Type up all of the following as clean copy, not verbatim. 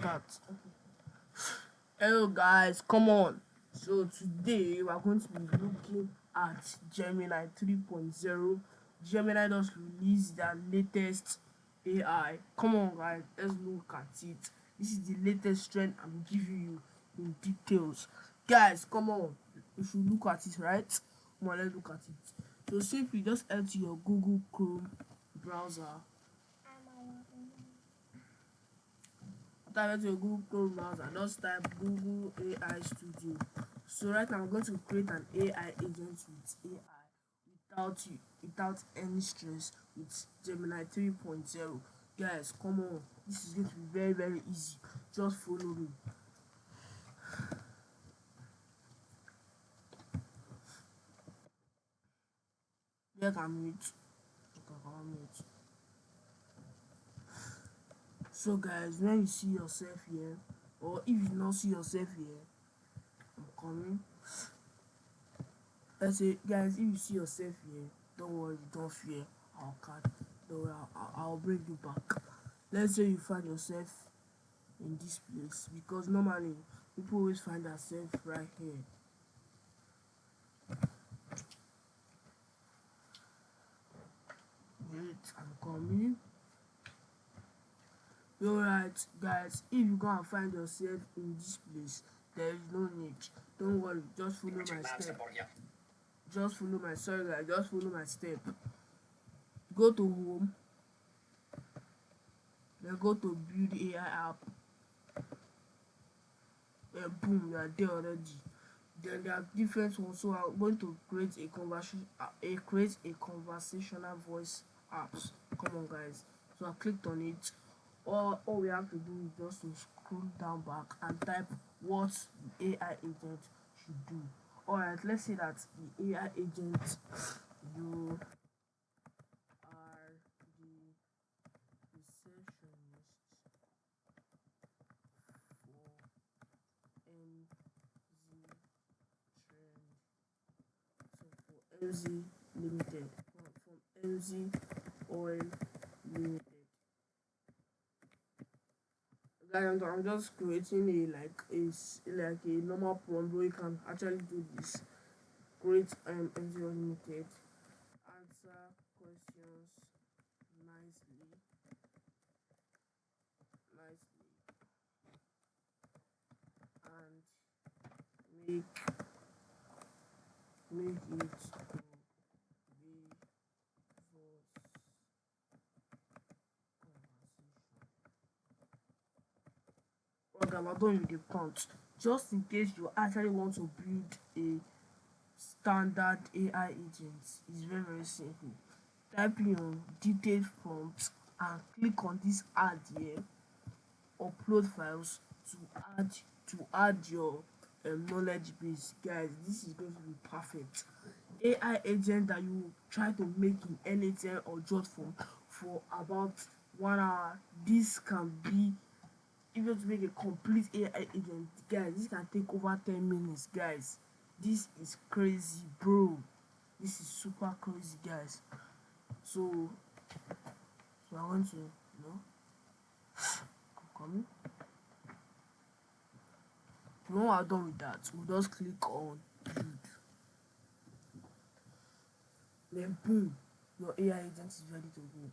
start. Hello guys, come on. So today we are going to be looking at Gemini 3.0. Gemini just released their latest AI. Come on guys, let's look at it. This is the latest trend I'm giving you in details. Guys, come on. We should look at it, right? Come on, let's look at it. So simply just enter your Google Chrome browser. Type into your Google Chrome browser, just type Google AI Studio. So right now I'm going to create an AI agent with AI without any stress with Gemini 3.0. Guys, come on, this is going to be very easy. Just follow me. There can mute. So guys, when you see yourself here, or if you don't see yourself here, I'm coming. Let's say guys, if you see yourself here, don't worry, don't fear, I'll bring you back. Let's say you find yourself in this place, because normally people always find themselves right here. Wait, I'm coming. Alright guys, if you go and find yourself in this place, there is no need, don't worry, just follow my step. Just follow my step. Go to home, then go to build AI app, and boom, you are there already. Then there are different ones, so I'm going to create a conversational voice apps. Come on guys, so I clicked on it. All we have to do is just to scroll down back and type what the AI agent should do. Alright, let's say that the AI agent, you are the receptionist for MZ Limited, from MZ Oil Limited. Guys, I'm just creating a normal prompt where you can actually do this. Create MZ Oil Limited. Answer questions nicely, and make it to be voice conversation. Okay, I'm done with the prompt. Just in case you actually want to build a standard AI agent, it's very simple. Type in your detailed prompt and click on this add here, upload files to add your knowledge base. Guys, this is going to be perfect. AI agent that you try to make in anything or just for about 1 hour, this can be, if you want to make a complete AI agent, guys, this can take over 10 minutes. Guys, this is crazy, bro. This is super crazy, guys. So I want to, I'm coming. When we are done with that, we'll just click on build. Then boom, your AI agent is ready to go.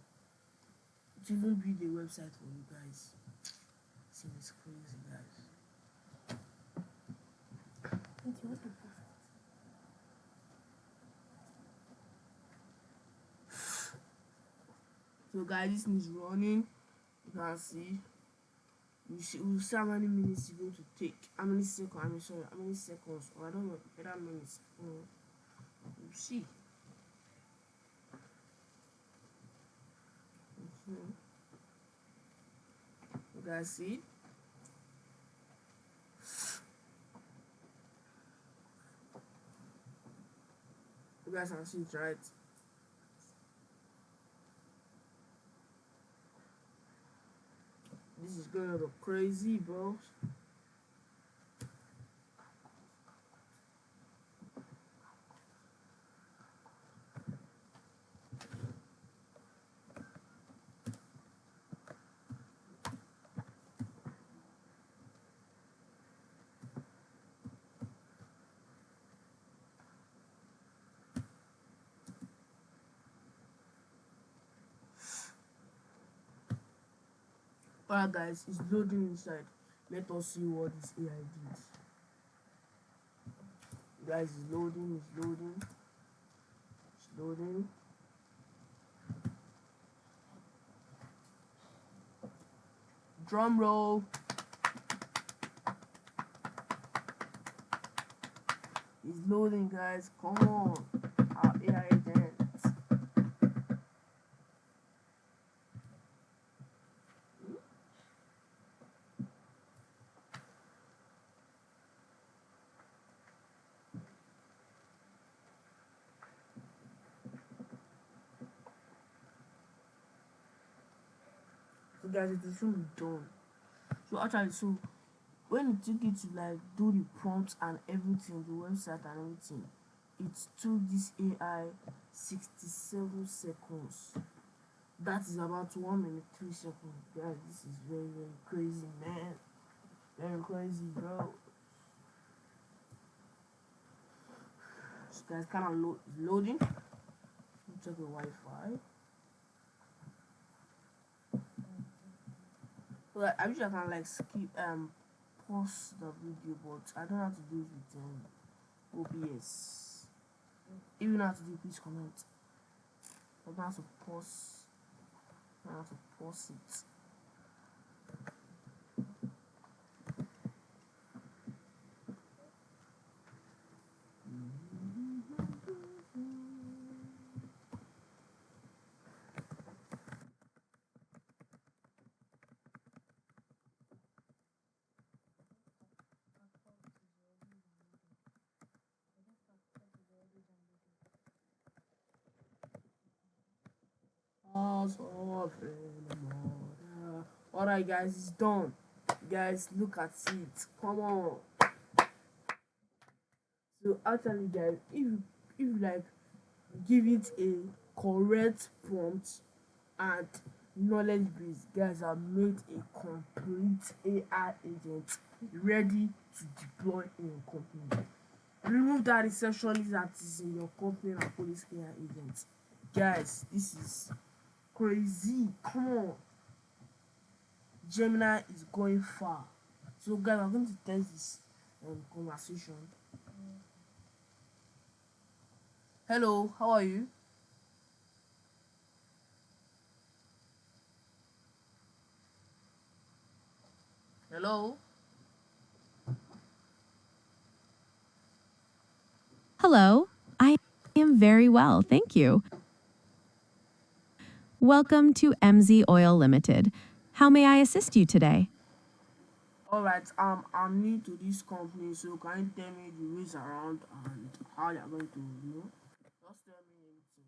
It even build a website for you guys. See, it's crazy, guys. So guys, this thing is running. You can see. We'll see how many minutes it's going to take. How many seconds? How many seconds? Or I don't know. Better minutes. We'll see. You guys see? You guys can see it, right? This is going to be crazy, bro. Alright guys, it's loading inside. Let us see what this AI did. Guys, it's loading, it's loading, it's loading. Drum roll. It's loading, guys. Come on. Our AI agent. So guys, it is soon done. So when it took it to like do the prompts and everything, the website and everything, it took this AI 67 seconds. That is about 1 minute 3 seconds. Guys, this is very very crazy, man. Very crazy, bro. So guys, kind of loading. Check the Wi-Fi. Well, I wish I can like skip pause the video, but I don't know how to do it with OBS. If you know how to do it, please comment. I don't know how to pause. I don't know how to pause it. Alright guys, it's done. Guys, look at it. Come on. So actually guys, if you like give it a correct prompt and knowledge base, guys have made a complete AI agent ready to deploy in your company. Remove that receptionist that is in your company and put this AI agent. Guys, this is crazy. Come on. Gemini is going far. So guys, I'm going to test this conversation. Hello, how are you? Hello? Hello, I am very well, thank you. Welcome to MZ Oil Limited. How may I assist you today? Alright, I'm new to this company, so can you tell me the ways around and how you're going to, just tell me everything.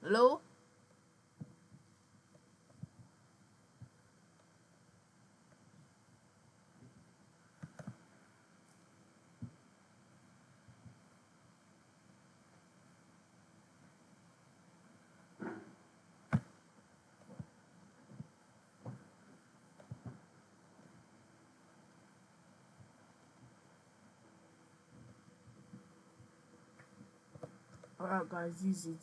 Hello? Alright guys, this is it.